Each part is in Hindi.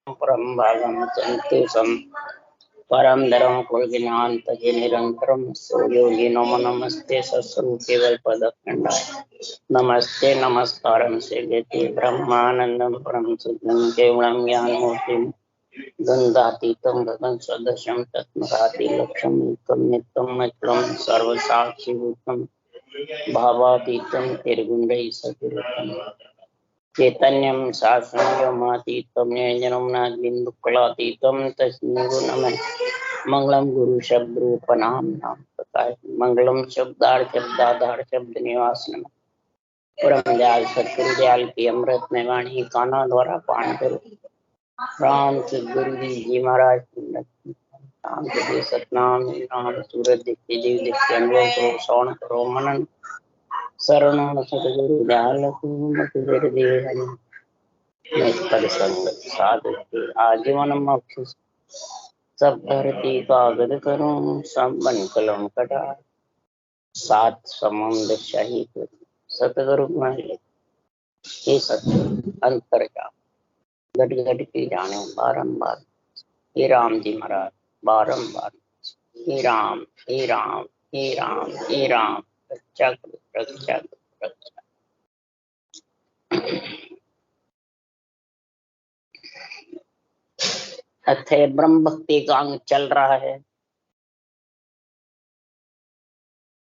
परम भागम संतोषम परम धर्म कुलज्ञान तजे निरंतरम योगिनो नमस्ते सत्स्वरूपे वल्पदखंडाय नमस्ते नमस्कारम सेव्यते ब्रह्मानंदम परम शुद्धं केवलं ज्ञानमूर्तिं द्वंद्वातीतं गगन सदृशं तत्मराति लक्ष्यं नित्यं नित्यं अचलं सर्वसाक्षिभूतं भावातीतं निर्गुणैः सद्गुरुतं चैतन्यं शासनमातीतं ज्ञानं बिंदुकलातीतं तस्मै नमः मंगलम गुरु शब्द रूप नाम नाम पता मंगलम शब्दार्थ शब्दाधार शब्द निवास नमः परम दयाल सतगुरु दयाल की अमृत में वाणी काना द्वारा पान करो राम सतगुरु जी महाराज की राम के सतनाम राम सूरज दिखते जीव दिखते अनुभव करो श्रवण करो मनन शरण सतगुरु दयाल मत देव पद संगत साधु के आजीवन मोक्ष सब धरती कागज करूं सब बन कलम कटा सात समुद्र शाही सतगुरु महल हे सतगुरु अंतर जा घट घट के जाने बारंबार हे राम जी महाराज बारंबार हे राम हे राम हे राम हे राम रक्षा करो रक्षा करो रक्षा। अथे ब्रह्म भक्ति का अंग चल रहा है।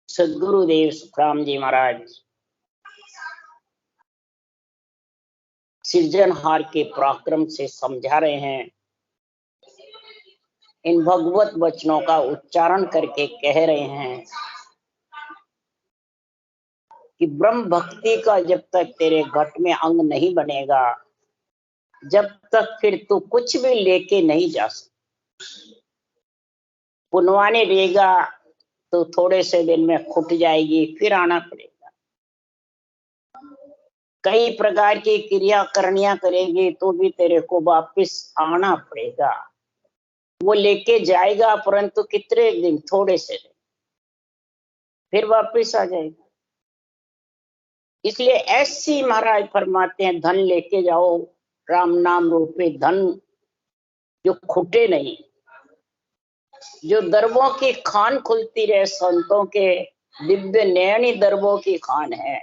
सदगुरुदेव सुखराम जी महाराज सृजनहार के पराक्रम से समझा रहे हैं। इन भगवत वचनों का उच्चारण करके कह रहे हैं कि ब्रह्म भक्ति का जब तक तेरे घट में अंग नहीं बनेगा, जब तक फिर तू कुछ भी लेके नहीं जा सकता। पुनवाने देगा तो थोड़े से दिन में खुट जाएगी, फिर आना पड़ेगा। कई प्रकार की क्रिया करनियां करेगी तो भी तेरे को वापिस आना पड़ेगा। वो लेके जाएगा परंतु कितने दिन, थोड़े से दिन, फिर वापिस आ जाएगा। इसलिए ऐसी महाराज फरमाते हैं धन लेके जाओ, राम नाम रूपे धन जो खुटे नहीं, जो दरबों की खान खुलती रहे, संतों के दिव्य नयनी दरबों की खान है,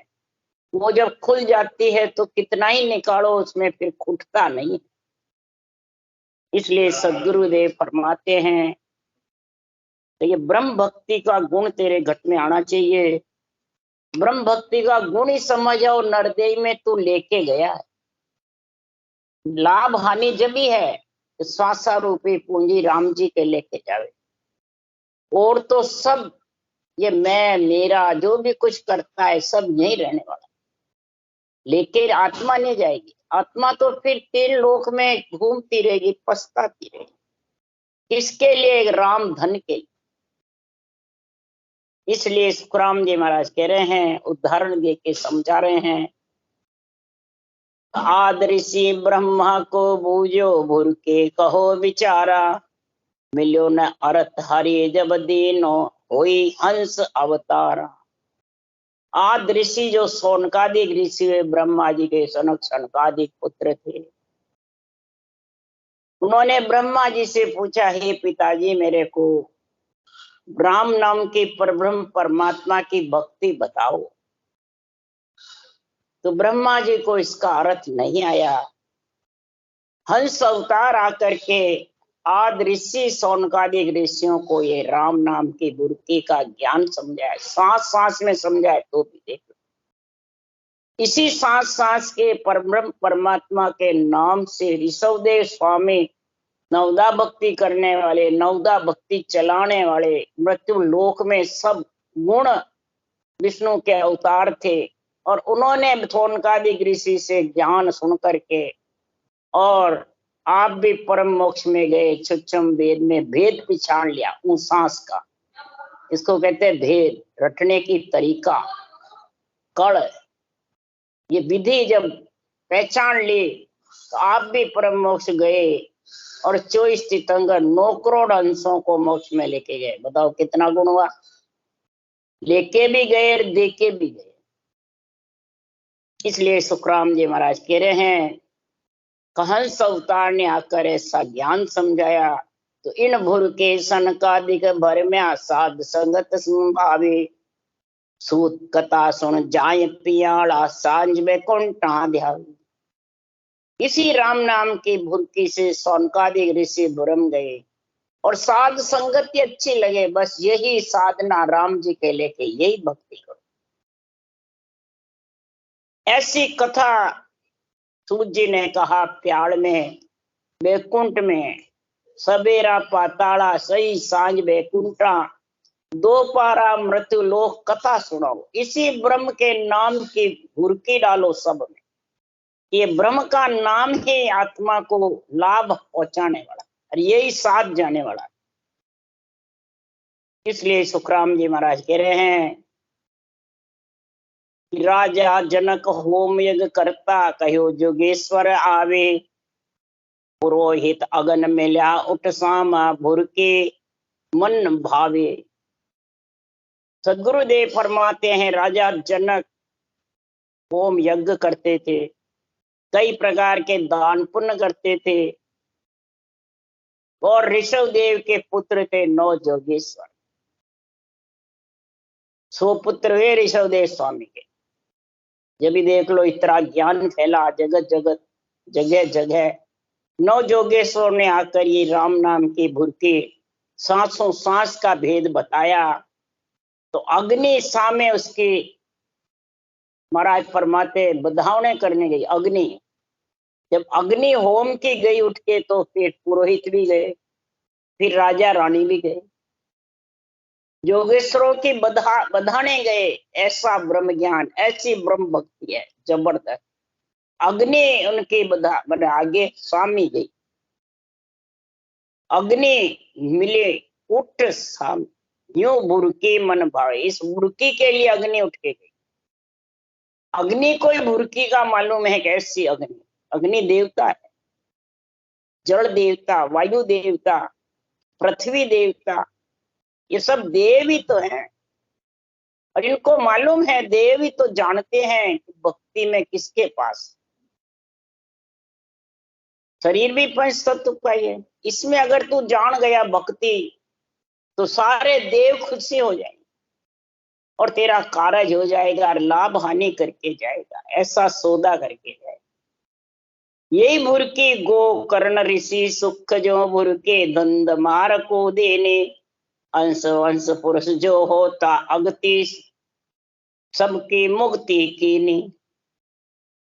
वो जब खुल जाती है तो कितना ही निकालो उसमें फिर खुटता नहीं। इसलिए सदगुरुदेव फरमाते हैं तो ये ब्रह्म भक्ति का गुण तेरे घट में आना चाहिए। ब्रह्म भक्ति का गुण ही समझ और नरदेव में तू लेके गया है। लाभ हानि जब ही है श्वासा रूपी पूंजी राम जी के लेके जावे, और तो सब ये मैं मेरा जो भी कुछ करता है सब यही रहने वाला, लेकिन आत्मा नहीं जाएगी। आत्मा तो फिर 3 लोक में घूमती रहेगी, पछताती रहेगी। किसके लिए? राम धन के लिए। इसलिए सुखराम जी महाराज कह रहे हैं, उदाहरण दे के समझा रहे हैं, आदृषि ब्रह्मा को बूझो भूर के कहो विचारा, मिलो न अर्थ हरि जब दीनो होई हंस अवतारा। आद ऋषि जो सोनकादिक ऋषि हुए, ब्रह्मा जी के सनकादिक पुत्र थे, उन्होंने ब्रह्मा जी से पूछा, हे पिताजी मेरे को राम नाम के परब्रह्म परमात्मा की भक्ति बताओ। तो ब्रह्मा जी को इसका अर्थ नहीं आया। हंस अवतार आकर के आद ऋषि सोनकादिक ऋषियों को ये राम नाम की बुद्धि का ज्ञान समझाए, सांस सांस में समझाए तो भी देख। इसी सांस सांस के परब्रह्म परमात्मा के नाम से ऋषभदेव स्वामी नवदा भक्ति करने वाले, नवदा भक्ति चलाने वाले, मृत्यु लोक में सब गुण विष्णु के अवतार थे, और उन्होंने सोनकादिक ऋषि से ज्ञान सुन करके और आप भी परम मोक्ष में गए। सूक्ष्म वेद में भेद पिछाड़ लिया उस सांस का, इसको कहते हैं भेद, रटने की तरीका, कड़। ये विधि जब पहचान ली तो आप भी परम मोक्ष गए, और 24 तीर्थंकर 9 करोड़ अंशों को मोक्ष में लेके गए। बताओ कितना गुण हुआ। लेके भी गए और देके भी गए। इसलिए सुखराम जी महाराज कह रहे हैं हंस अवतार ने आकर ऐसा ज्ञान समझाया। तो इन भुर के सनकादिक भर में साध संगत भावे, सूत कथा सुन जाय पियाला सांझ में कुंठा ध्यान। इसी राम नाम की भुरकी से सौनकादिक ऋषि भ्रम गए और साध संगति अच्छी लगे। बस यही साधना राम जी के लेके यही भक्ति करो। ऐसी कथा सूत जी ने कहा, प्याड़ में बैकुंठ में सबेरा पाताला सही सांझ बैकुंठा, दो पारा मृत्यु लोक कथा सुनाओ। इसी ब्रह्म के नाम की भुरकी डालो सब में। ये ब्रह्म का नाम ही आत्मा को लाभ पहुंचाने वाला और यही साथ जाने वाला। इसलिए सुखराम जी महाराज कह रहे हैं कि राजा जनक होम यज्ञ करता, कहो जोगेश्वर आवे, पुरोहित अगन मिल्या उठ सामा भुरके मन भावे। सदगुरुदेव फरमाते हैं राजा जनक होम यज्ञ करते थे, कई प्रकार के दान पुण्य करते थे और ऋषभ देव के पुत्र थे 9 जोगेश्वर। 100 पुत्र हुए ऋषभ देव स्वामी के। जब भी देख लो इतना ज्ञान फैला जगत जगत जगह जगह। 9 जोगेश्वर ने आकर ये राम नाम की भुरकी सांसों सांस का भेद बताया। तो अग्नि सामे उसकी महाराज फरमाते बधावने करने गई अग्नि। जब अग्नि होम की गई उठ के तो फिर पुरोहित भी गए, फिर राजा रानी भी गए, योगेश्वरों की बधाने गए। ऐसा ब्रह्म ज्ञान, ऐसी ब्रह्म भक्ति है जबरदस्त। अग्नि उनकी बधा आगे स्वामी गई, अग्नि मिले उठ साम, यूं बुरकी मन भावे। इस बुरकी के लिए अग्नि उठ के गई। अग्नि कोई बुरकी का मालूम है कैसी अग्नि? अग्नि देवता है, जल देवता, वायु देवता, पृथ्वी देवता, ये सब देव ही तो हैं। और इनको मालूम है, देव ही तो जानते हैं भक्ति में किसके पास। शरीर भी पंच तत्व का ही है, इसमें अगर तू जान गया भक्ति तो सारे देव खुशी हो जाएंगे और तेरा कारज हो जाएगा और लाभ हानि करके जाएगा, ऐसा सौदा करके जाएगा। यही भुरकी गो कर्ण ऋषि सुख जो भुरके धंध मार को देने, अंश वंश पुरुष जो होता अगति सबकी मुक्ति कीनी।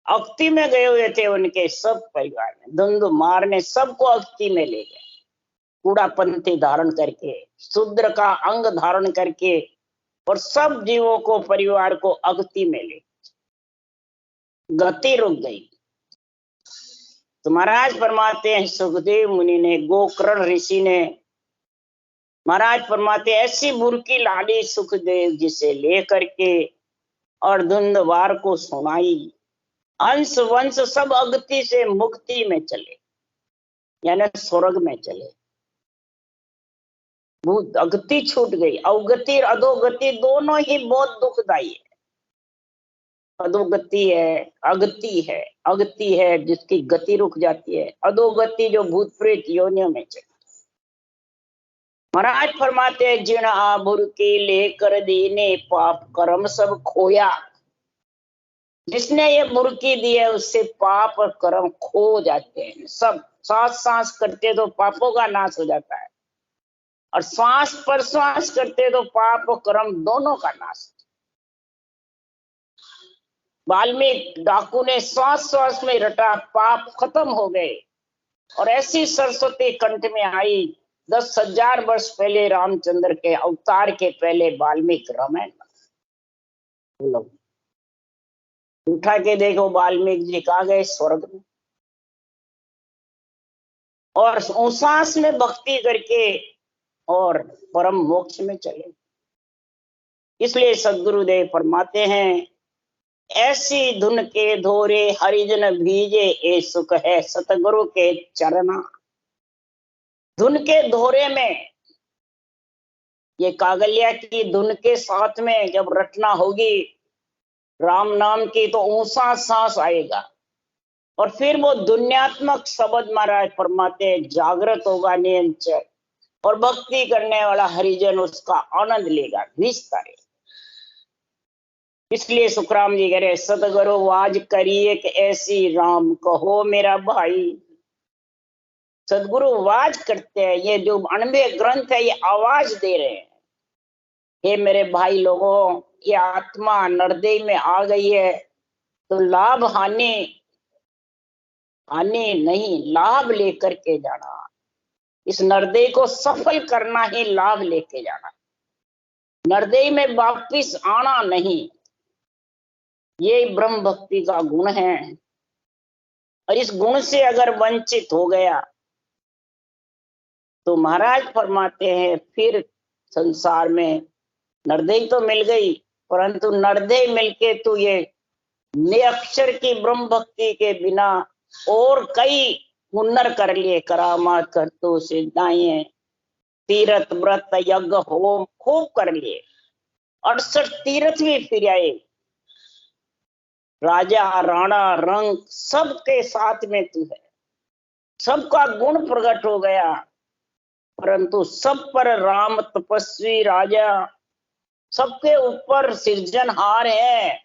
अक्ति में गए हुए थे उनके सब परिवार में, धुंध मारने सबको अक्ति में ले गए। कूड़ा पंथी धारण करके, शूद्र का अंग धारण करके और सब जीवों को परिवार को अगति में ले, गति रुक गई। तो महाराज फरमाते हैं सुखदेव मुनि ने, गोकर्ण ऋषि ने, महाराज फरमाते ऐसी बुरकी लाड़ी सुखदेव जी से लेकर के और धुंधवार को सुनाई। अंश वंश सब अगति से मुक्ति में चले, यानी स्वर्ग में चले। भूत अगति छूट गई। अवगति और अधोगति दोनों ही बहुत दुखदायी है। अधोगति है, अगति है। अगति है जिसकी गति रुक जाती है, अधोगति जो भूत प्रेत योनियों में चले। महाराज फरमाते जिन आभुर के लेकर दीने पाप कर्म सब खोया। जिसने ये बुरकी दी है उससे पाप और कर्म खो जाते हैं सब। सांस सांस करते तो पापों का नाश हो जाता है और श्वास पर श्वास करते तो पाप और कर्म दोनों का नाश। वाल्मीकि डाकू ने श्वास श्वास में रटा, पाप खत्म हो गए। और ऐसी सरस्वती कंठ में आई 10,000 वर्ष पहले, रामचंद्र के अवतार के पहले वाल्मीकि रामायण। उठा के देखो वाल्मीकि जी कहाँ गए? स्वर्ग में। और सांस में भक्ति करके और परम मोक्ष में चले। इसलिए सदगुरुदेव फरमाते हैं ऐसी धुन के धोरे हरिजन भीजे, ए सुख है सतगुरु के चरना। धुन के धोरे में, ये कागलिया की धुन के साथ में जब रटना होगी राम नाम की तो ऊंचा सांस आएगा। और फिर वो दुनियात्मक शब्द महाराज फरमाते हैं, जागृत होगा नियंचय और भक्ति करने वाला हरिजन उसका आनंद लेगा, विस्तार। इसलिए सुखराम जी कह रहे, सतगुरु वाज करिए कि ऐसी राम कहो मेरा भाई। सदगुरु आवाज करते हैं, ये जो 92 ग्रंथ है ये आवाज दे रहे हैं, हे मेरे भाई लोगों, ये आत्मा नरदेह में आ गई है तो लाभ हानि नहीं, लाभ लेकर के जाना। इस नरदेह को सफल करना ही लाभ लेके जाना, नरदेह में वापिस आना नहीं। ये ब्रह्म भक्ति का गुण है। और इस गुण से अगर वंचित हो गया तो महाराज फरमाते हैं फिर संसार में नरदेह तो मिल गई, परंतु नरदेह मिलके तू ये निरक्षर की ब्रह्म भक्ति के बिना और कई हुनर कर लिए, करामात कर तो सिद्धाएं, तीर्थ व्रत यज्ञ होम खूब कर लिए, 68 तीर्थ भी फिर आए, राजा राणा रंग सबके साथ में तू है, सबका गुण प्रकट हो गया, परंतु सब पर राम तपस्वी राजा, सबके ऊपर सृजनहार है।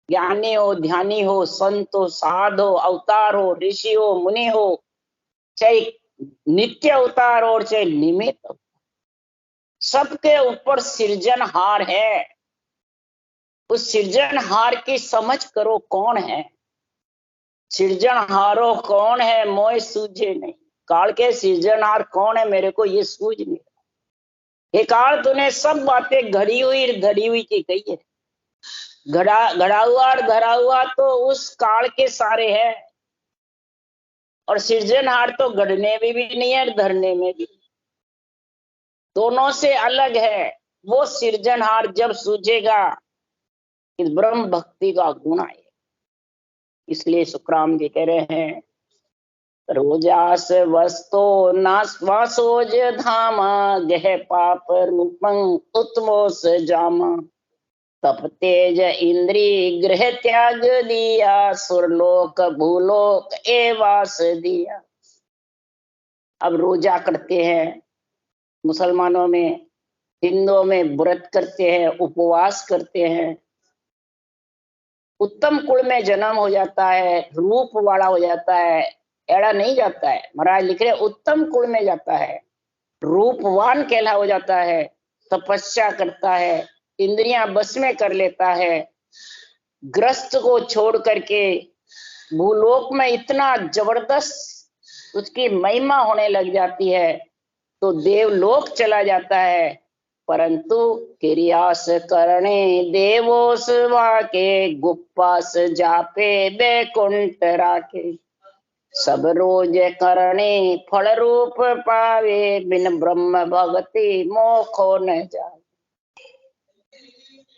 ज्ञानी हो, ध्यानी हो, संत हो, साध हो, अवतार हो, ऋषि हो, मुनि हो, चाहे नित्य अवतार और चाहे निमित्त, सबके ऊपर सृजनहार है। उस सृजनहार की समझ करो कौन है, सृजनहारो कौन है मोय सूझे नहीं। काल के सृजनहार कौन है मेरे को ये सूझ नहीं। हे काल, तूने सब बातें घड़ी हुई की कही है, घड़ा हुआ और धरा हुआ तो उस काल के सारे है, और सृजनहार तो गढ़ने में भी नहीं है, धरने में भी, दोनों से अलग है। वो सृजनहार जब सूझेगा इस ब्रह्म भक्ति का गुण आए। इसलिए सुखराम जी कह रहे हैं, रोजास वस्तो नासवासोज धामा, गह पाप रूपं उत्मोस जामा, तप तेज इंद्री गृह त्याग दिया, सुरलोक भूलोक एवास दिया। अब रोजा करते हैं मुसलमानों में, हिंदुओं में व्रत करते हैं, उपवास करते हैं, उत्तम कुल में जन्म हो जाता है, रूप वाला हो जाता है, एड़ा नहीं जाता है। महाराज लिख रहे उत्तम कुल में जाता है, रूपवान कहला हो जाता है, तपस्या करता है, इंद्रियां बस में कर लेता है, ग्रस्त को छोड़ करके भूलोक में इतना जबरदस्त उसकी महिमा होने लग जाती है तो देवलोक चला जाता है। परंतु क्रियास करणे देवोस वाके, गुप्पास जापे बैकुंठ राखे, सब रोज करणे फल रूप पावे, बिन ब्रह्म भक्ति मोखो न जाए।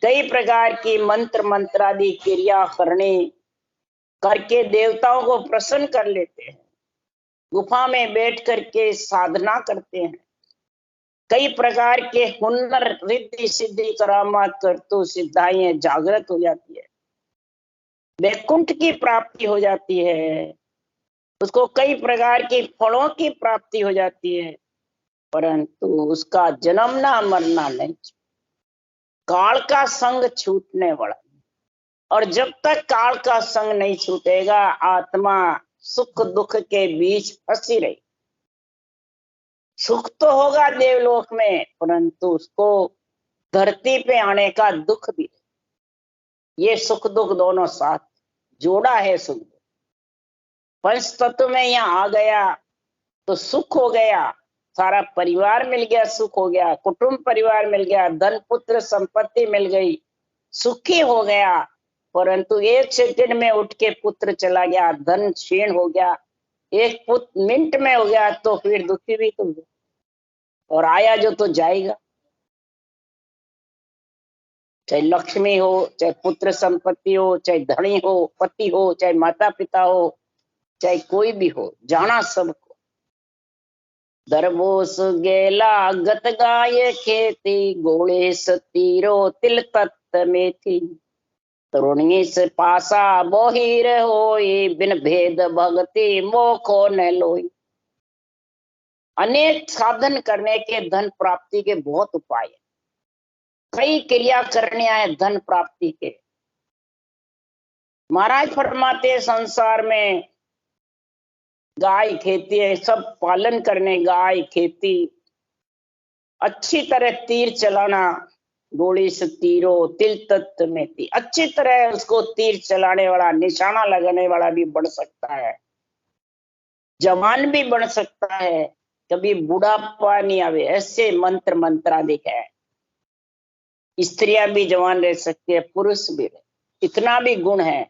कई प्रकार की मंत्र मंत्रादि क्रिया करके देवताओं को प्रसन्न कर लेते हैं, गुफा में बैठ करके साधना करते हैं, कई प्रकार के हुनर रिद्धि सिद्धि करामात कर तो सिद्धाएं जागृत हो जाती है, वैकुंठ की प्राप्ति हो जाती है, उसको कई प्रकार के फलों की प्राप्ति हो जाती है, परंतु उसका जन्मना मरना नहीं, काल का संग छूटने वाला। और जब तक काल का संग नहीं छूटेगा आत्मा सुख दुख के बीच फंसी रही। सुख तो होगा देवलोक में, परंतु उसको धरती पे आने का दुख भी, ये सुख दुख दोनों साथ जोड़ा है। सुख दुख पंच तत्व में यहाँ आ गया तो सुख हो गया, सारा परिवार मिल गया, सुख हो गया, कुटुंब परिवार मिल गया, धन पुत्र संपत्ति मिल गई, सुखी हो गया। परंतु एक सेकंड में उठ के पुत्र चला गया, धन क्षीण हो गया, एक मिनट में हो गया तो फिर दुखी भी तुम, और आया जो तो जाएगा। चाहे लक्ष्मी हो, चाहे पुत्र संपत्ति हो, चाहे धनी हो, पति हो, चाहे माता पिता हो, चाहे कोई भी हो, जाना सबको। दरबोस गेला गत गाय खेती, गोड़े सतीरो तिल तत्त में थी, तरुणी से पासा बोहिर होई, बिन भेद भक्ति मोखो न लोई। अनेक साधन करने के धन प्राप्ति के बहुत उपाय है, कई क्रिया करने आए धन प्राप्ति के। महाराज फरमाते संसार में गाय खेती है, सब पालन करने, गाय खेती, अच्छी तरह तीर चलाना, गोली से तीरो तिल तत्व में थी, अच्छी तरह उसको तीर चलाने वाला, निशाना लगाने वाला भी बन सकता है, जवान भी बन सकता है, कभी बुढ़ापा नहीं आवे, ऐसे मंत्र मंत्राधिक है। स्त्रियां भी जवान रह सकती है, पुरुष भी रहे, इतना भी गुण है।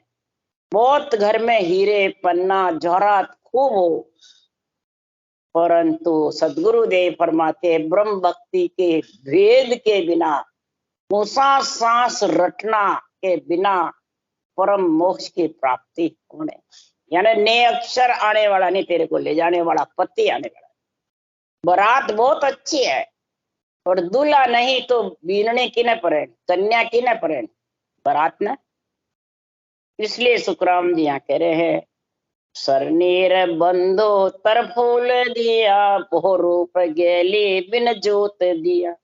बहुत घर में हीरे पन्ना जवाहरात खूब हो, परंतु सदगुरु देव फरमाते ब्रह्म भक्ति के भेद के बिना, मूसा सांस रटना के बिना परम मोक्ष की प्राप्ति होने, यानी ने अक्षर आने वाला नहीं, तेरे को ले जाने वाला पति आने वाला। बारात बहुत अच्छी है, और दूल्हा नहीं तो बीनने की न पड़े, कन्या की न पड़े, बारात न। इसलिए सुखराम जी यहाँ कह रहे हैं, सरनीर बंधो तर फूल दिया, बहु रूप गेली बिन जोत दिया।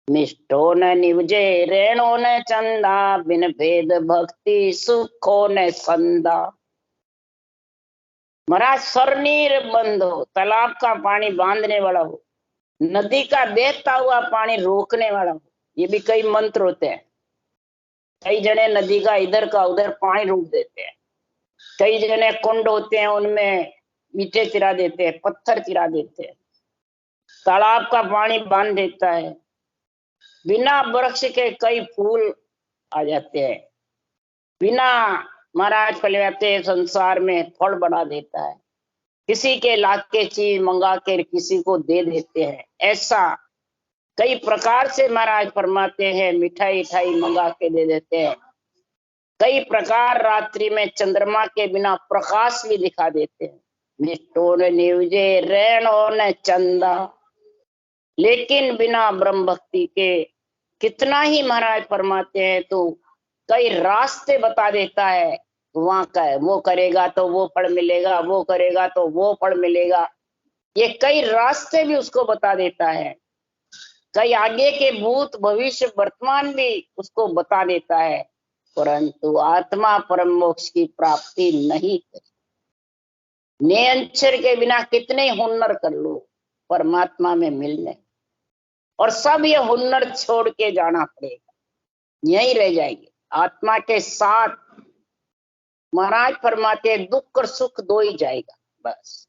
मिष्टो न निवजे रेणो न चंदा, बिन भेद भक्ति सुखो न संदा। महाराज सरनीर बंधो, तालाब का पानी बांधने वाला हो, नदी का बहता हुआ पानी रोकने वाला हो, ये भी कई मंत्र होते हैं। कई जने नदी का इधर का उधर पानी रोक देते हैं, कई जने कुंड होते हैं उनमें ईंटें चिरा देते हैं, पत्थर चिरा देते हैं, तालाब का पानी बांध देता है। बिना वृक्ष के कई फूल आ जाते हैं, बिना महाराज फलवाते संसार में फल बढ़ा देता है, किसी के लाके चीज मंगा के किसी को दे देते हैं। ऐसा कई प्रकार से महाराज फरमाते हैं, मिठाई मिठाई मंगा के दे देते हैं, कई प्रकार रात्रि में चंद्रमा के बिना प्रकाश भी दिखा देते हैं। मिष्टो न निवजे रेणो न चंदा, लेकिन बिना ब्रह्म भक्ति के कितना ही महाराज फरमाते हैं तो कई रास्ते बता देता है, वहां का है, वो करेगा तो वो फल मिलेगा, वो करेगा तो वो फल मिलेगा, ये कई रास्ते भी उसको बता देता है, कई आगे के भूत भविष्य वर्तमान भी उसको बता देता है, परंतु आत्मा परम मोक्ष की प्राप्ति नहीं करी। नियंत्रण के बिना कितने हुनर कर लो परमात्मा में मिलने, और सब ये हुनर छोड़ के जाना पड़ेगा, यहीं रह जाएंगे आत्मा के साथ। महाराज फरमाते दुख और सुख दो ही जाएगा बस।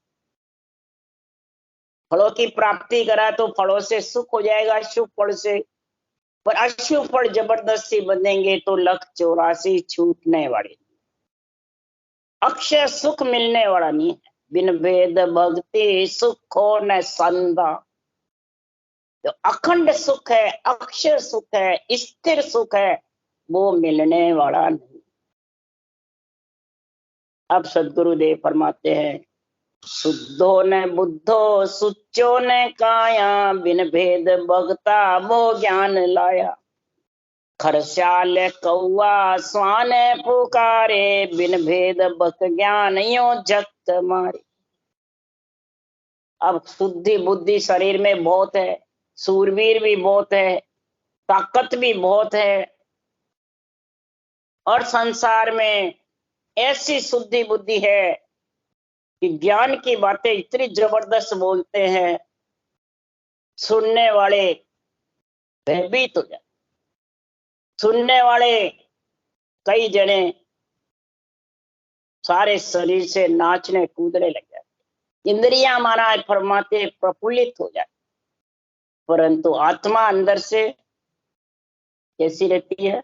फलों की प्राप्ति करा तो फलों से सुख हो जाएगा, शुभ फल से, पर अशुभ फल जबरदस्ती बंधेंगे तो 184 छूटने वाले, अक्षय सुख मिलने वाला नहीं है। बिन भेद भक्ति सुखो न संदा, तो अखंड सुख है, अक्षय सुख है, स्थिर सुख है, वो मिलने वाला नहीं। अब सदगुरुदेव फरमाते हैं, शुद्धो न बुद्धो सुचो न काया, बिन भेद भगता वो ज्ञान लाया। खरसाल कौआ स्वान पुकारे, बिन भेद भक्त ज्ञान यो जगत मारे। अब शुद्धि बुद्धि शरीर में बहुत है, सूरवीर भी बहुत है, ताकत भी बहुत है, और संसार में ऐसी शुद्धि बुद्धि है कि ज्ञान की बातें इतनी जबरदस्त बोलते हैं, सुनने वाले भयभीत हो जाते, सुनने वाले कई जने सारे शरीर से नाचने कूदने लग जाते, इंद्रियां महाराज फरमाते प्रफुल्लित हो जाती, परंतु आत्मा अंदर से कैसी रहती है?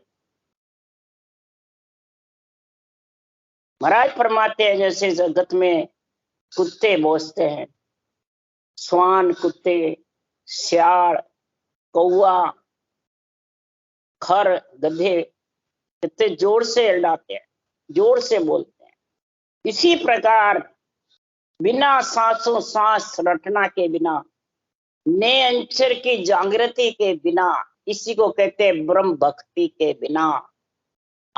महाराज फरमाते हैं जैसे जगत में कुत्ते भौंकते हैं, श्वान कुत्ते, सियाल, कौआ, खर, गधे कितने जोर से हल्लाते हैं, जोर से बोलते हैं, इसी प्रकार बिना सांसों सांस रटना के बिना, ने अंचर की जागृति के बिना, इसी को कहते हैं ब्रह्म भक्ति के बिना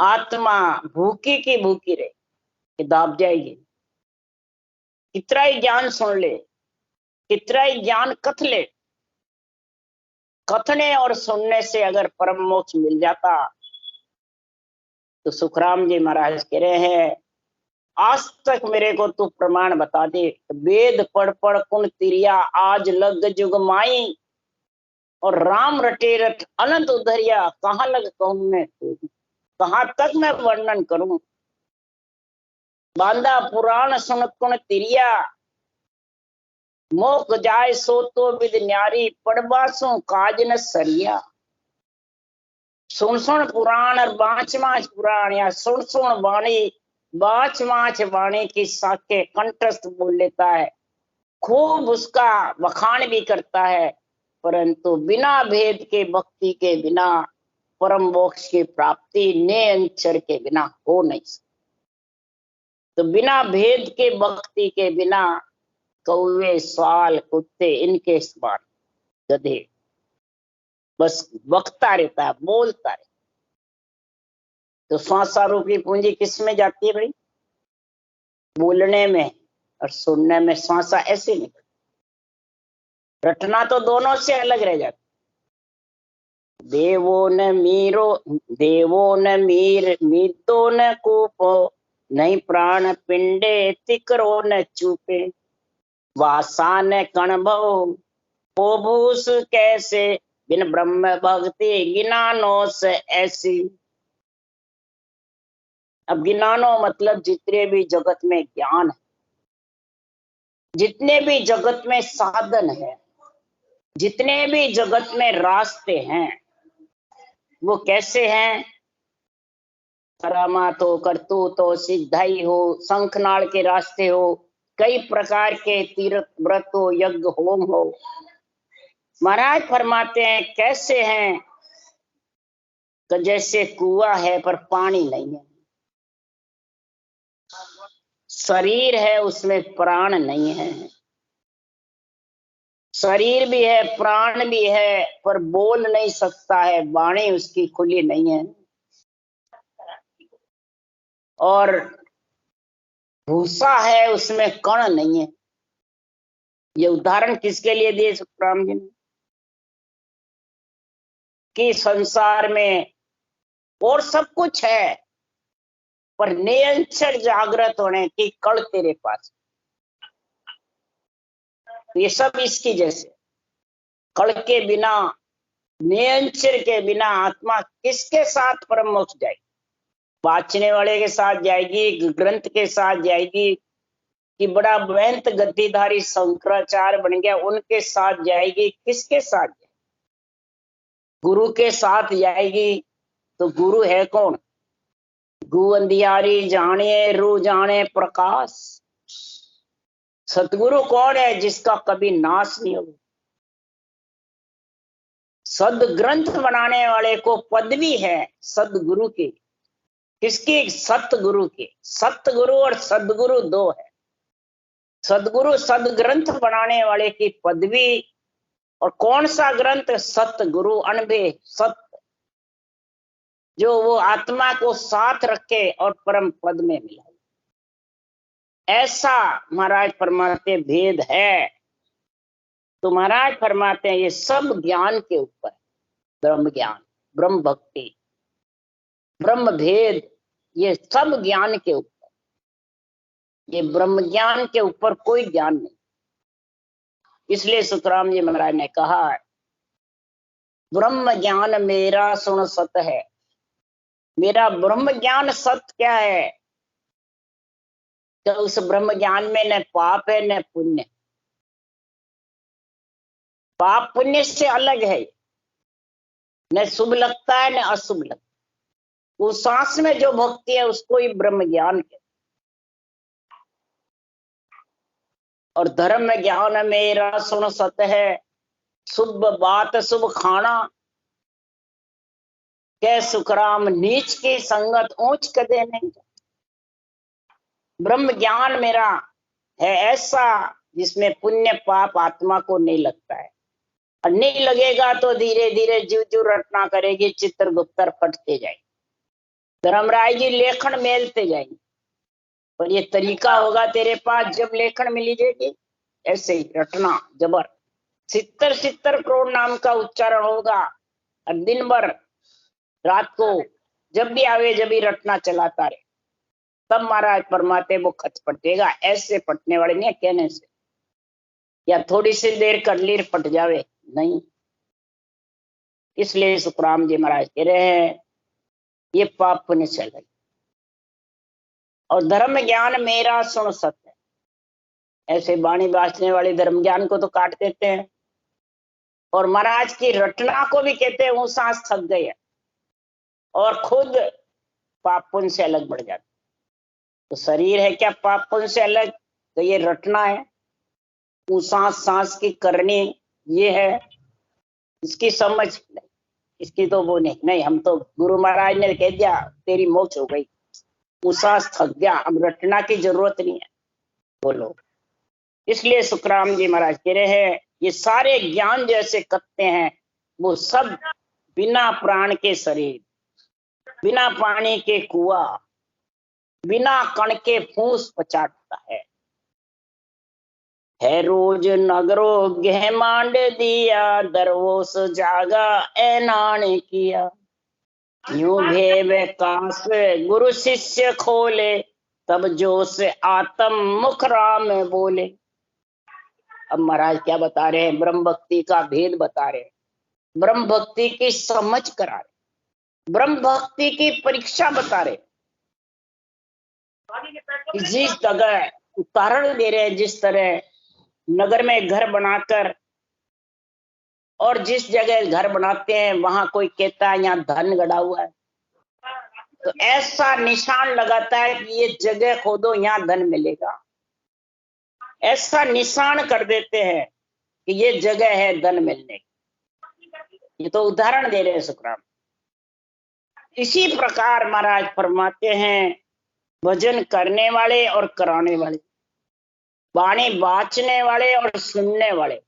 आत्मा भूखी की भूखी रहे कि दाब जाएगी। कितना ही ज्ञान सुन ले, कितना ही ज्ञान कथ ले, कथने और सुनने से अगर परम मोक्ष मिल जाता तो सुखराम जी महाराज कह रहे हैं, आज तक मेरे को तू प्रमाण बता दे। वेद पढ़ पढ़ कुन तिरिया, आज लग जुग माई, और राम रटे रट अनंत उधरिया, कहाँ लग कहूं मैं, कहाँ तक मैं वर्णन करूं। बांधा पुराण सुन कुन तिरिया, मोक जाय सो तो विद न्यारी, पढ़बासु काज न सरिया। सुन सुन पुराण और बाँच माच पुराण, या सुन सुन वाणी बाँच माच वाणी की साके कंठस्थ बोल लेता है, खूब उसका बखान भी करता है, परंतु बिना भेद के भक्ति के बिना परम मोक्ष की प्राप्ति निरंतर के बिना हो नहीं सकती। तो बिना भेद के भक्ति के बिना कौवे सवाल कुत्ते इनके समान गधे बस बकता रहता है, बोलता रहता। तो श्वासा रूपी पूंजी किस में जाती है भाई? बोलने में और सुनने में। श्वासा ऐसे नहीं, रटना तो दोनों से अलग रह जाता। देवो न मीर मीतो न कूपो, नहीं प्राण पिंडे तिकरो न चूपे, वासा न कण भव पोभूस कैसे, बिन ब्रह्म भक्ति गिनानो से ऐसी। अब गिनानो मतलब जितने भी जगत में ज्ञान है, जितने भी जगत में साधन है, जितने भी जगत में रास्ते हैं, वो कैसे हैं? करामात हो, करतूत हो, सिद्धाई हो, शंखनाल के रास्ते हो, कई प्रकार के तीर्थ व्रत हो, यज्ञ होम हो। महाराज फरमाते हैं कैसे हैं? तो जैसे कुआं है पर पानी नहीं है, शरीर है उसमें प्राण नहीं है, शरीर भी है प्राण भी है पर बोल नहीं सकता है, वाणी उसकी खुली नहीं है। और भूसा है उसमें कण नहीं है। ये उदाहरण किसके लिए दिए सुखराम जी ने? कि संसार में और सब कुछ है पर निरंतर जागृत होने की कण तेरे पास। ये सब इसकी जैसे कण के बिना, निरंतर के बिना आत्मा किसके साथ परम मोक्ष जाएगी? बाँचने वाले के साथ जाएगी, ग्रंथ के साथ जाएगी, कि बड़ा महंत गद्दीधारी शंकराचार्य बन गया उनके साथ जाएगी? किसके साथ जाएगी? गुरु के साथ जाएगी। तो गुरु है कौन? गु अंधियारी जाने रू जाने प्रकाश। सतगुरु कौन है? जिसका कभी नाश नहीं होगा। सदग्रंथ बनाने वाले को पदवी है सदगुरु की। किसकी? सतगुरु की। सतगुरु और सदगुरु दो है। सदगुरु सदग्रंथ बनाने वाले की पदवी, और कौन सा ग्रंथ? सतगुरु अनबे सत्य, जो वो आत्मा को साथ रखे और परम पद में मिला। ऐसा महाराज फरमाते भेद है। तो महाराज फरमाते हैं ये सब ज्ञान के ऊपर, ब्रह्म ज्ञान, ब्रह्म भक्ति, ब्रह्म भेद, ये सब ज्ञान के ऊपर। ये ब्रह्म ज्ञान के ऊपर कोई ज्ञान नहीं। इसलिए सुखराम जी महाराज ने कहा ब्रह्म ज्ञान मेरा सुन सत है। मेरा ब्रह्म ज्ञान सत्य क्या है? तो उस ब्रह्म ज्ञान में न पाप है न पुण्य। पाप पुण्य से अलग है, न शुभ लगता है न अशुभ लगता। उस सांस में जो भक्ति है उसको ही ब्रह्म ज्ञान कहते। और धर्म ज्ञान मेरा सुन सत है, शुभ बात शुभ खाना, कै सुखराम नीच की संगत ऊंच कदे नहीं। ब्रह्म ज्ञान मेरा है ऐसा जिसमें पुण्य पाप आत्मा को नहीं लगता है, और नहीं लगेगा तो धीरे धीरे जीव जीव रटना करेगी, चित्रगुप्तर फटते जाएगी। धर्मराज जी लेखन मेलते जाएंगे, पर ये तरीका होगा तेरे पास जब लेखन मिली जाएगी, ऐसे ही रटना जबर 70 करोड़ नाम का उच्चारण होगा, और दिन भर रात को जब भी आवे जब भी रटना चलाता रहे, तब महाराज परमात्मा वो खत पटेगा। ऐसे पटने वाले नहीं कहने से, या थोड़ी सी देर कर ली पट जावे नहीं। इसलिए सुखराम जी महाराज कह रहे हैं ये पाप पुण्य से अलग, और धर्म ज्ञान मेरा सुन सत्य। ऐसे वाणी बांचने वाले धर्म ज्ञान को तो काट देते हैं, और महाराज की रटना को भी कहते हैं वो सांस थक गए, और खुद पाप पुण्य से अलग बढ़ जाते। तो शरीर है क्या पाप पुण्य से अलग? तो ये रटना है, वो सांस सांस की करनी ये है, इसकी समझ नहीं, इसकी तो वो नहीं, हम तो गुरु महाराज ने कह दिया तेरी मोक्ष हो गई, वो सांस थक गया, अब रटना की जरूरत नहीं है, बोलो। इसलिए सुखराम जी महाराज कह रहे हैं ये सारे ज्ञान जैसे करते हैं वो सब बिना प्राण के शरीर, बिना पानी के कुआ, बिना कण के फूस पचाटता है रोज नगरो गह मांड दिया, दरवोस जागा ऐनान किया, यूं भेव कास गुरु शिष्य खोले, तब जो से आत्म मुख राम बोले। अब महाराज क्या बता रहे हैं? ब्रह्म भक्ति का भेद बता रहे हैं, ब्रह्म भक्ति की समझ करा रहे, ब्रह्म भक्ति की परीक्षा बता रहे, जिस जगह उदाहरण दे रहे हैं, जिस तरह नगर में घर बनाकर और जिस जगह घर बनाते हैं वहां कोई कहता है यहाँ धन गड़ा हुआ है, तो ऐसा निशान लगाता है कि ये जगह खोदो यहाँ धन मिलेगा, ऐसा निशान कर देते हैं कि ये जगह है धन मिलने की। ये तो उदाहरण दे रहे हैं सुखराम। इसी प्रकार महाराज फरमाते हैं भजन करने वाले और कराने वाले, वाणी बाचने वाले और सुनने वाले,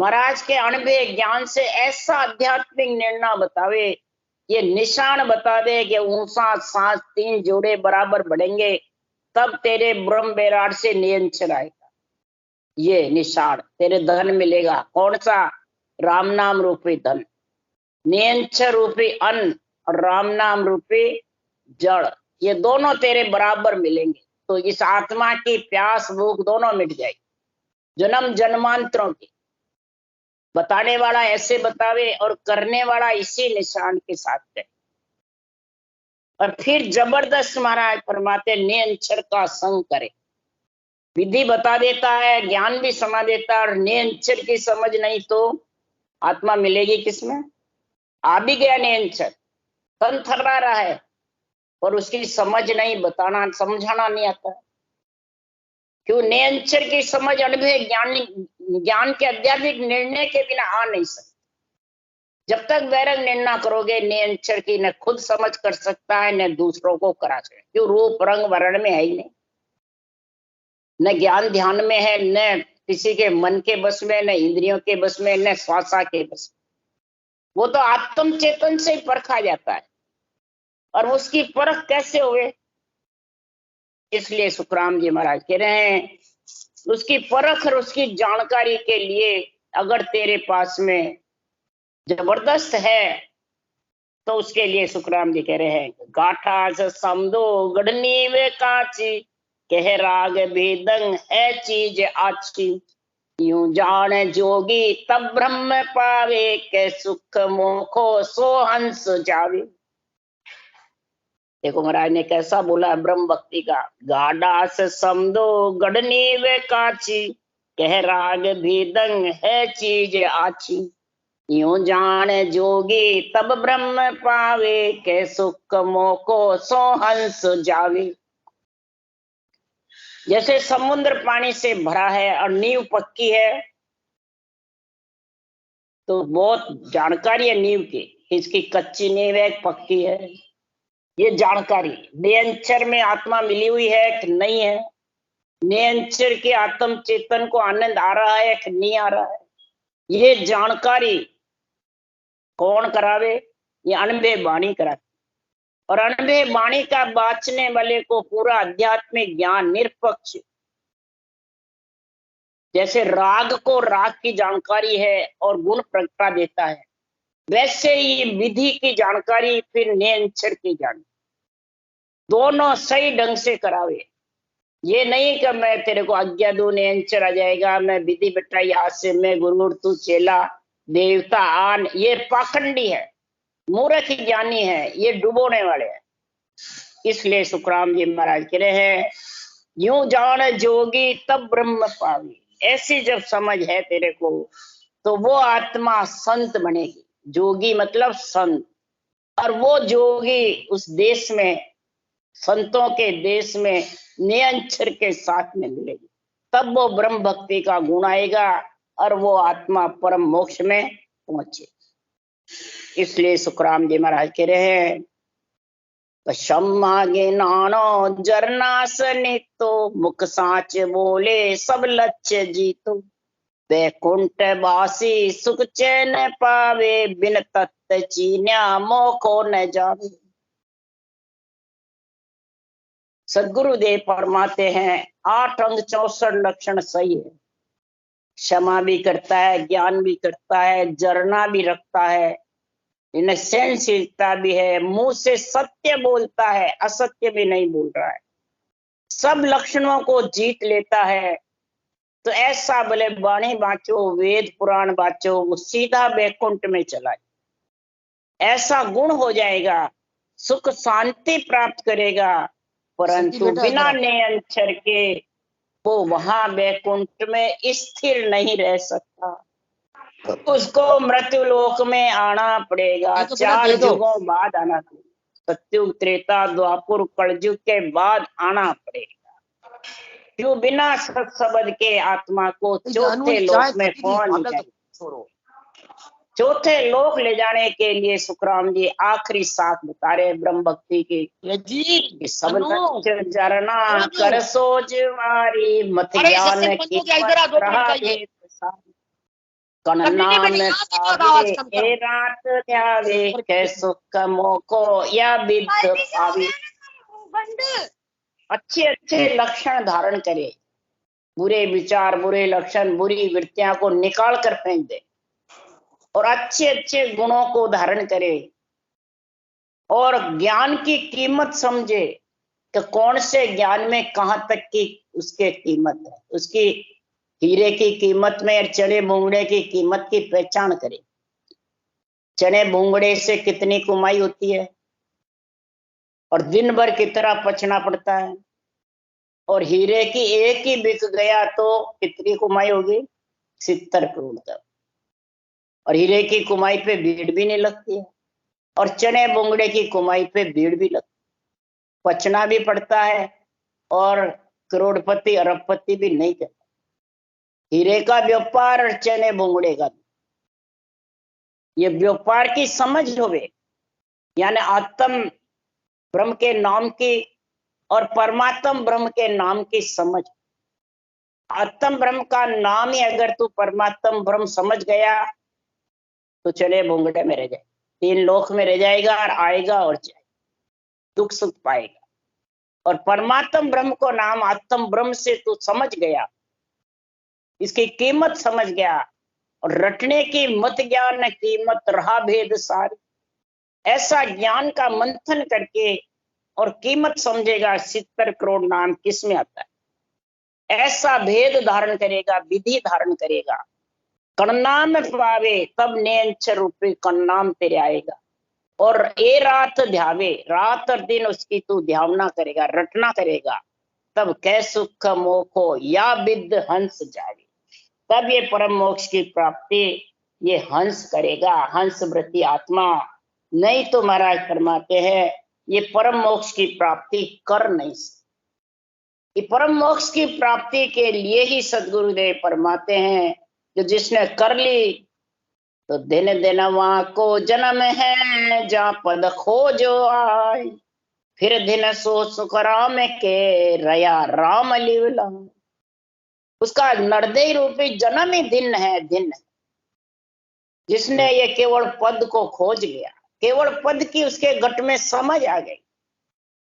महाराज के अनुभव ज्ञान से ऐसा आध्यात्मिक निर्णय बतावे, ये निशान बता दे कि ऊंसा सांस 3 जोड़े बराबर बढ़ेंगे तब तेरे ब्रह्म बैराट से नियंत्रण आएगा, ये निशान तेरे धन मिलेगा। कौन सा? राम नाम रूपी धन, नियंत्रण रूपी अन्न और राम नाम रूपी जड़, ये दोनों तेरे बराबर मिलेंगे, तो इस आत्मा की प्यास भूख दोनों मिट जाएगी, जन्म जन्मांतरों की। बताने वाला ऐसे बतावे और करने वाला इसी निशान के साथ है। और फिर जबरदस्त महाराज फरमाते नियंत्रण का संग करे, विधि बता देता है, ज्ञान भी समा देता है, और नियंत्रण की समझ नहीं तो आत्मा मिलेगी किसमें? आ भी गया नियंत्रण, तन थर्रा रहा है और उसकी समझ नहीं, बताना समझाना नहीं आता। क्यों? नियंत्रण की समझ अनुभव ज्ञान के आध्यात्मिक निर्णय के बिना आ नहीं सकती। जब तक वैराग निर्णय करोगे नियंत्रण की न खुद समझ कर सकता है न दूसरों को करा सकता। क्यों? रूप रंग वर्ण में है ही नहीं, न ज्ञान ध्यान में है, न किसी के मन के बस में, न इंद्रियों के बस में, न श्वासा के बस में। वो तो आत्म चेतन से ही परखा जाता है, और उसकी परख कैसे हुए? इसलिए सुखराम जी महाराज कह रहे हैं उसकी परख और उसकी जानकारी के लिए अगर तेरे पास में जबरदस्त है तो उसके लिए सुखराम जी कह रहे हैं गाठा से समदो गढ़नी वे काची, कह राग भेदंग है चीज आची, यूं जाने जोगी तब ब्रह्म पावे, के सुख मोखो सो हंस जावे। देखो महाराज ने कैसा बोला ब्रह्म भक्ति का, गाढ़ा से समदो गढ़नी वे काची, कह राग भेदंग है चीज आची, यूं जाने जोगी तब ब्रह्म पावे, के सुख मोको सो हंस जावे। जैसे समुद्र पानी से भरा है और नींव पक्की है, तो बहुत जानकारी है नींव की, इसकी कच्ची नींव है पक्की है, ये जानकारी। नियंत्रण में आत्मा मिली हुई है कि नहीं है, नियंत्रण के आत्म चेतन को आनंद आ रहा है कि नहीं आ रहा है, ये जानकारी कौन करावे? ये अनुभव वाणी कराती। और अनबे वाणी का बाचने वाले को पूरा आध्यात्मिक ज्ञान निरपक्ष, जैसे राग को राग की जानकारी है और गुण प्रगटा देता है, वैसे ही विधि की जानकारी फिर नियंत्रण की जानकारी, दोनों सही ढंग से करावे। ये नहीं कि मैं तेरे को आज्ञा दूं नियंत्रण आ जाएगा, मैं विधि बटाई आज से, मैं गुरु तू चेला देवता आन, ये पाखंडी है, मूर्ख ज्ञानी है, ये डुबोने वाले हैं। इसलिए सुखराम जी महाराज कह रहे हैं, यूं जान जोगी तब ब्रह्म पावी। ऐसी जब समझ है तेरे को तो वो आत्मा संत बनेगी। जोगी मतलब संत, और वो जोगी उस देश में, संतों के देश में नियंत्रण के साथ में मिलेगी, तब वो ब्रह्म भक्ति का गुण आएगा और वो आत्मा परम मोक्ष में पहुंचे। इसलिए सुखराम जी महाराज कह रहे हैं, क्षमागे नानो जरनास नितो, मुख साच बोले सब लक्ष्य जीतो, वैकुंठ वासी सुख चैन पावे, बिन तत्व चीन्या मोको न जावे। सदगुरुदेव फरमाते हैं 8 अंग 64 लक्षण सही है। क्षमा भी करता है, ज्ञान भी करता है, जरना भी रखता है, इन्हें सहनशीलता भी है, मुंह से सत्य बोलता है, असत्य भी नहीं बोल रहा है, सब लक्षणों को जीत लेता है। तो ऐसा भले वाणी बाँचो, वेद पुराण बाँचो, वो सीधा वैकुंठ में चला जाए, ऐसा गुण हो जाएगा, सुख शांति प्राप्त करेगा, परंतु बिना नियंत्रण के वो वहां वैकुंठ में स्थिर नहीं रह सकता, उसको मृत्यु लोक में आना पड़ेगा। 4 युगों बाद आना पड़ेगा, सत्युग त्रेता द्वापर कलयुग के बाद आना पड़ेगा। क्यों बिना सत्सबद के आत्मा को चौथे लोक में कौन ले जाए? चौथे लोक ले जाने के लिए सुखराम जी आखिरी साथ बता रहे ब्रह्म भक्ति की, सब जरना कर सोच मारी, मत ज्ञान की रात ध्यावे, कै सुख मोको या विद पावी। अच्छे अच्छे लक्षण धारण करे, बुरे विचार, बुरे लक्षण, बुरी वृत्तियां को निकाल कर फेंक दे और अच्छे अच्छे गुणों को धारण करे और ज्ञान की कीमत समझे कि कौन से ज्ञान में कहां तक की उसके कीमत है, उसकी हीरे की कीमत में और चने भूंगड़े की कीमत की पहचान करे। चने भूंगड़े से कितनी कमाई होती है और दिन भर कितना पचना पड़ता है, और हीरे की एक ही बिक गया तो कितनी कमाई होगी? 70 करोड़ तक। और हीरे की कमाई पे भीड़ भी नहीं लगती है, और चने भूंगड़े की कमाई पे भीड़ भी लगती, पचना भी पड़ता है और करोड़पति अरबपति भी नहीं करता। हीरे का व्यापार और चने भूंगड़े का, ये व्यापार की समझ होवे, यानी आत्म ब्रह्म के नाम की और परमात्म ब्रह्म के नाम की समझ। आत्म ब्रह्म का नाम ही अगर तू परमात्म ब्रह्म समझ गया तो चने भूंगड़े में रह जाए, 3 लोक में रह जाएगा और आएगा और जाएगा, दुख सुख पाएगा। और परमात्म ब्रह्म को नाम आत्म ब्रह्म से तू समझ गया, इसकी कीमत समझ गया, और रटने की मत ज्ञान न कीमत रहा भेद सारी। ऐसा ज्ञान का मंथन करके और कीमत समझेगा 70 करोड़ नाम किस में आता है, ऐसा भेद धारण करेगा, विधि धारण करेगा, कणनाम पावे तब नेंचर रूपी कणनाम तेरे आएगा। और ए रात ध्यावे, रात और दिन उसकी तू ध्यावना करेगा, रटना करेगा, तब कै सुख मोखो या विद हंस जावे, तब ये परम मोक्ष की प्राप्ति ये हंस करेगा, हंस वृत्ति आत्मा। नहीं तो महाराज फरमाते हैं ये परम मोक्ष की प्राप्ति कर नहीं सकते। ये परम मोक्ष की प्राप्ति के लिए ही सदगुरुदेव फरमाते हैं जो जिसने कर ली तो दिन दिन वहां को जन्म है, जहाँ पद खोजो आए, फिर दिन सो सुख राम के रया राम लिवला। उसका नरदेह रूपी जन्म ही दिन है, दिन है। जिसने ये केवल पद को खोज लिया, केवल पद की उसके गट में समझ आ गई,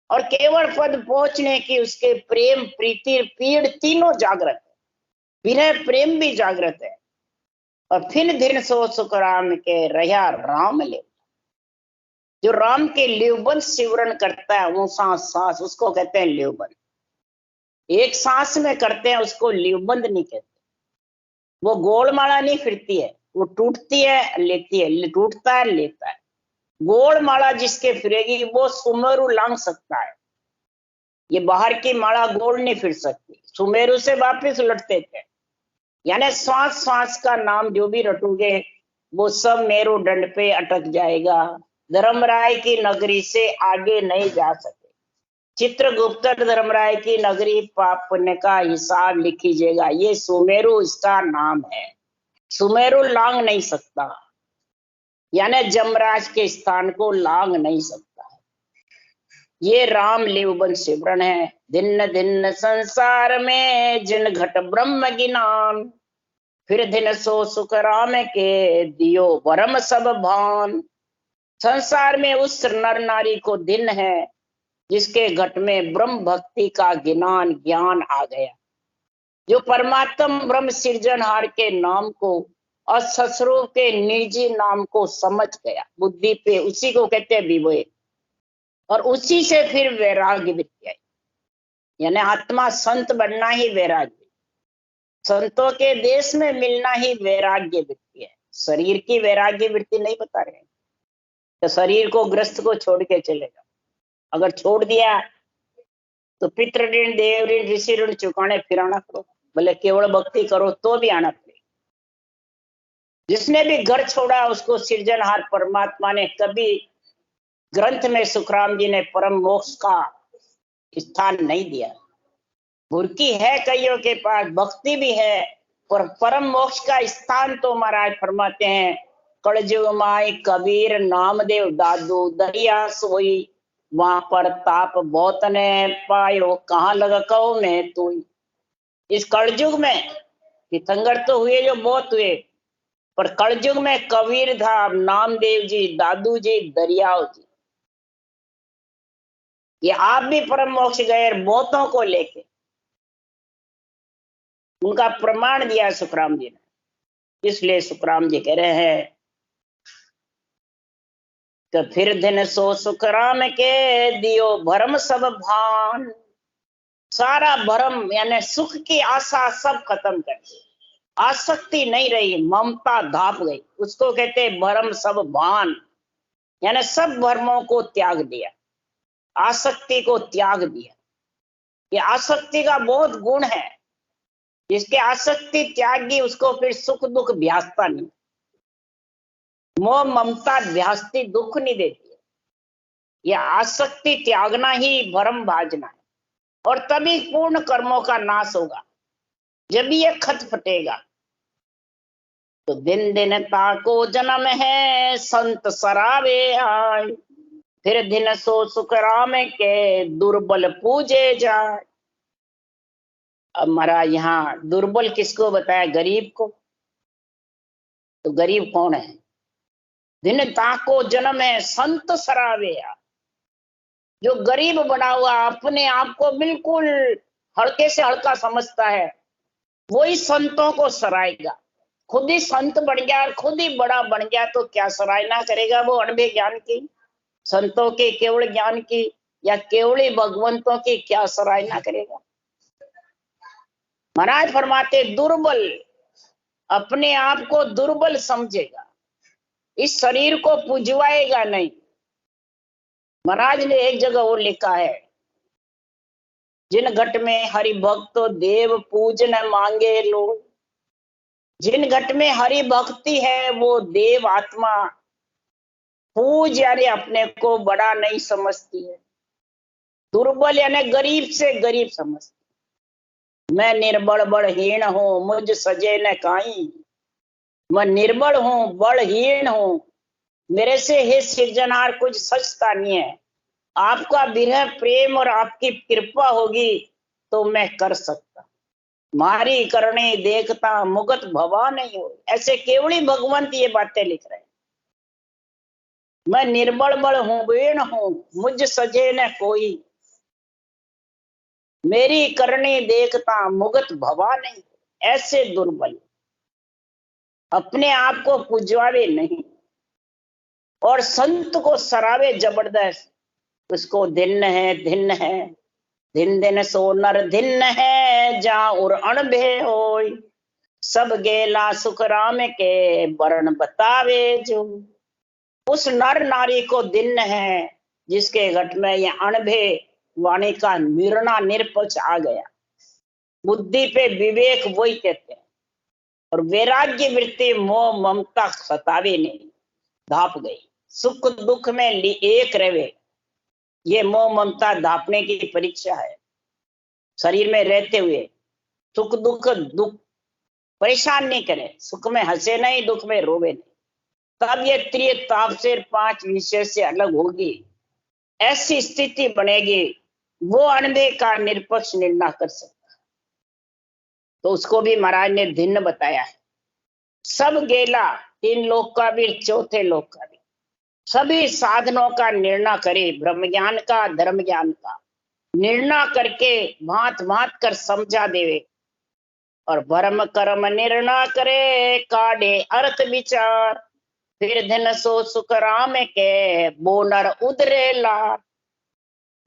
और केवल पद पहुंचने की उसके प्रेम प्रीति पीड़ तीनों जागृत है, विनय प्रेम भी जागृत है। और फिर दिन सो सुख राम के रहा राम ले, जो राम के लिवबंद सिमरन करता है वो सांस सांस उसको कहते हैं लिवबंद। एक सांस में करते हैं उसको लिवबंद नहीं कहते। वो गोलमाला नहीं फिरती है, वो टूटती है लेती है, टूटता है लेता है। गोल माला जिसके फिरेगी वो सुमेरु लांग सकता है, ये बाहर की माला गोल नहीं फिर सकती। सुमेरु से वापिस लौटते थे, यानी श्वास श्वास का नाम जो भी रटोगे वो सब मेरु दंड पे अटक जाएगा, धर्मराय की नगरी से आगे नहीं जा सके। चित्रगुप्त धर्मराय की नगरी पाप पुण्य का हिसाब लिखीजिएगा, ये सुमेरु इसका नाम है, सुमेरु लांग नहीं सकता, यानी जमराज के स्थान को लांग नहीं सकता। ये राम लिवबंद सिमरन है। दिन दिन संसार में जिन घट ब्रह्म ज्ञान, फिर दिन सो सुख राम के दियो वरम सब भान। संसार में उस नर नारी को दिन है जिसके घट में ब्रह्म भक्ति का ज्ञान आ गया, जो परमात्मा ब्रह्म सृजनहार के नाम को और ससुरों के निजी नाम को समझ गया बुद्धि पे, उसी को कहते हैं विवेक। और उसी से फिर वैराग्य वृत्ति आई, यानी आत्मा संत बनना ही वैराग्य, संतों के देश में मिलना ही वैराग्य वृत्ति है। शरीर की वैराग्य वृत्ति नहीं बता रहे, तो शरीर को ग्रस्त को छोड़ के चलेगा। अगर छोड़ दिया तो पितृ ऋण देव ऋण ऋषि ऋण चुकाने फिर आना करो, भले केवल भक्ति करो तो भी आना पड़ेगा। जिसने भी घर छोड़ा उसको सृजनहार परमात्मा ने कभी ग्रंथ में सुखराम जी ने परम मोक्ष का स्थान नहीं दिया। भुरकी है कईयों के पास, भक्ति भी है, पर परम मोक्ष का स्थान तो महाराज फरमाते हैं कलयुग माई कबीर नामदेव दादू दरिया सोई, वहां पर ताप बहुत ने पायो कहाँ लगा कहो मैं तू। इस कलयुग में तीर्थंकर तो हुए जो बहुत हुए, पर कलयुग में कबीर धाम नामदेव जी दादू जी दरियाओ जी, ये आप भी परम मोक्ष गए बहुतों को लेके, उनका प्रमाण दिया सुखराम जी ने। इसलिए सुखराम जी कह रहे हैं तो फिर दिन सो सुखराम के दियो भरम सब भान। सारा भरम यानी सुख की आशा सब खत्म कर दी, आसक्ति नहीं रही, ममता धाप गई, उसको कहते भरम सब भान, यानी सब भरमों को त्याग दिया, आसक्ति को त्याग दिया। ये आसक्ति का बहुत गुण है, जिसके आसक्ति त्यागी उसको फिर सुख दुख व्यासता नहीं, मोह ममता व्यासती दुख नहीं देती है। ये आसक्ति त्यागना ही भरम भाजना है, और तभी पूर्ण कर्मों का नाश होगा, जब ये खत फटेगा। तो दिन दिन ताको जन्म है संत सरावे आए, फिर दिन सो सुख राम के दुर्बल पूजे जाए। अब महाराज यहाँ दुर्बल किसको बताया? गरीब को। तो गरीब कौन है? दिन ताको जन्म है संत सरावे आए, जो गरीब बना हुआ अपने आप को बिल्कुल हल्के से हल्का समझता है, वही संतों को सराएगा। खुद ही संत बन गया और खुद ही बड़ा बन गया तो क्या सराहना करेगा वो अनबे ज्ञान की, संतों के केवल ज्ञान की या केवल भगवंतों की क्या सराहना करेगा? महाराज फरमाते दुर्बल अपने आप को दुर्बल समझेगा, इस शरीर को पुजवाएगा नहीं। महाराज ने एक जगह वो लिखा है, जिन घट में हरि भक्त देव पूजन मांगे लोग। जिन घट में हरि भक्ति है वो देव आत्मा पूज यानी अपने को बड़ा नहीं समझती है, दुर्बल यानी गरीब से गरीब समझती। मैं निर्बल बड़हीन हूं मुझ सजे न काई, मैं निर्बल हूं बड़हीन हूं, मेरे से हे सृजनहार कुछ सचता नहीं है। आपका विरह प्रेम और आपकी कृपा होगी तो मैं कर सकता, मारी करने देखता मुगत भवा नहीं हो। ऐसे केवली भगवंत ये बातें लिख रहे हैं। मैं निर्बल बड़ हूं बेण हूं मुझ सजे न कोई, मेरी करनी देखता मुगत भवा नहीं, ऐसे दुर्बल अपने आप को पुजवावे नहीं और संत को सरावे जबरदस्त। उसको धिन्न है, धिन्न है, धिन दिन सो नर धिन्न है, जा उर अणभे होय, सब गेला सुख राम के वरण बतावे जो। उस नर नारी को धिन्न है जिसके घट में ये अणभे वाणी का निर्णा निरपक्ष आ गया। बुद्धि पे विवेक वही कहते हैं। और वैराग्य वृत्ति मोह ममता सतावे नहीं, धाप गई। सुख दुख में एक रहे, ये मोह ममता धापने की परीक्षा है। शरीर में रहते हुए सुख दुख दुख परेशान नहीं करे, सुख में हंसे नहीं, दुख में रोवे नहीं, तब ये त्रिय ताप से 5 विषय से अलग होगी। ऐसी स्थिति बनेगी, वो अनबे का निरपक्ष निर्णय कर सकता। तो उसको भी महाराज ने भिन्न बताया है। सब गेला, 3 लोक का भी, चौथे लोक का भी, सभी साधनों का निर्णय करे, ब्रह्म ज्ञान का, धर्म ज्ञान का निर्णय करके भांत भांत कर समझा देवे। और भरम कर्म निर्णय करे, काढ़े अर्थ विचार, फिर धन सो सुख राम के, बोनर उदरे लार।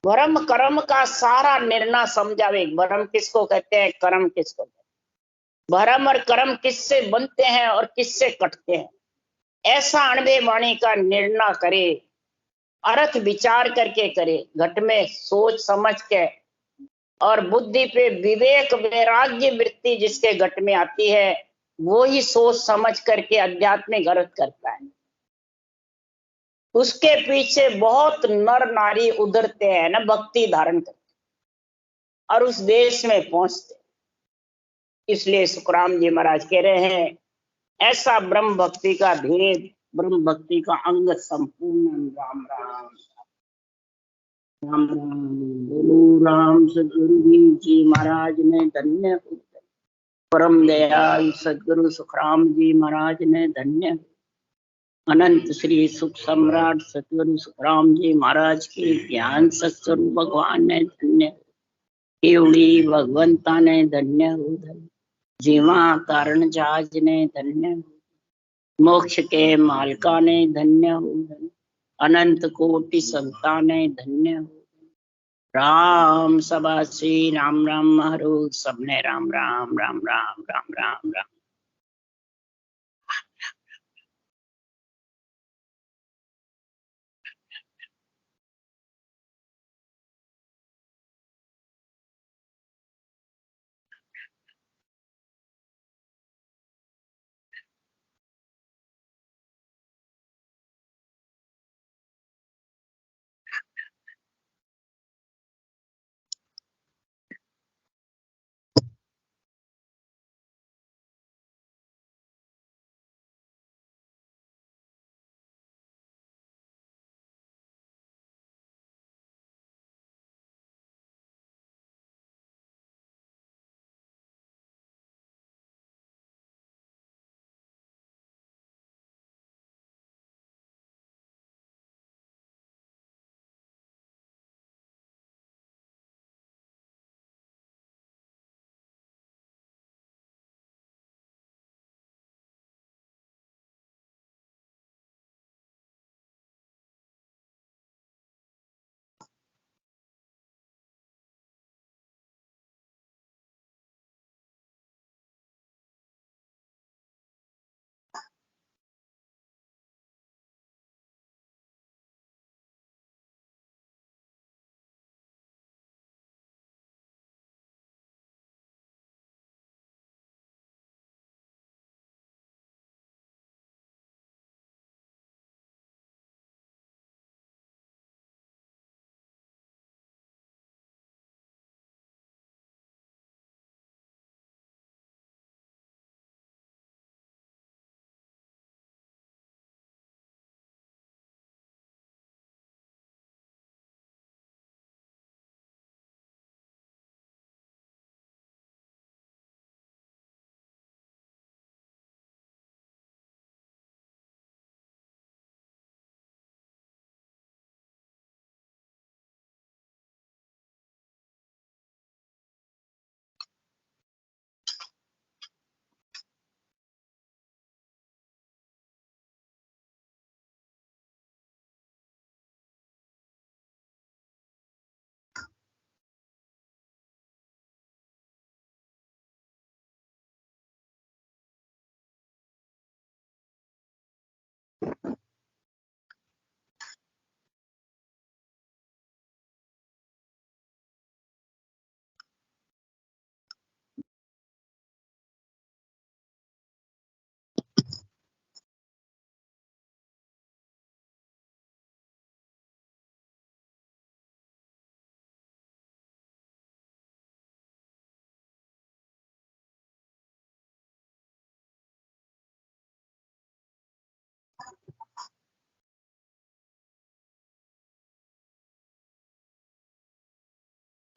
भरम कर्म का सारा निर्णय समझावे। भरम किसको कहते हैं, कर्म किसको कहते हैं, भरम और कर्म किससे बनते हैं और किससे कटते हैं, ऐसा अणबे वाणी का निर्णय करे, अर्थ विचार करके करे, घट में सोच समझ के, और बुद्धि पे विवेक वैराग्य वृत्ति जिसके घट में आती है, वो ही सोच समझ करके आध्यात्मिक अर्थ करता है। उसके पीछे बहुत नर नारी उधरते हैं ना, भक्ति धारण करते और उस देश में पहुंचते। इसलिए सुखराम जी महाराज कह रहे हैं, ऐसा ब्रह्म भक्ति का भेद, ब्रह्म भक्ति का अंग संपूर्ण। राम राम राम राम। बोलो राम सदगुरु जी महाराज ने धन्य, परम दयाल सदगुरु सुखराम जी महाराज ने धन्य, अनंत श्री सुख सम्राट सतगुरु सुखराम जी महाराज के ज्ञान सत्स्वरूप भगवान ने धन्य, केवड़ी भगवंता ने धन्य हो, धन्य जीवा कारण जहाज ने धन्य, मोक्ष के मालका ने धन्य हो, धन्य अनंत कोटि संता ने धन्य हो। राम सभा श्री राम राम हरो, सबने राम राम राम राम राम राम राम।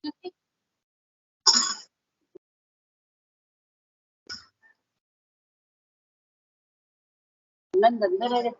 आनंद अंदर है।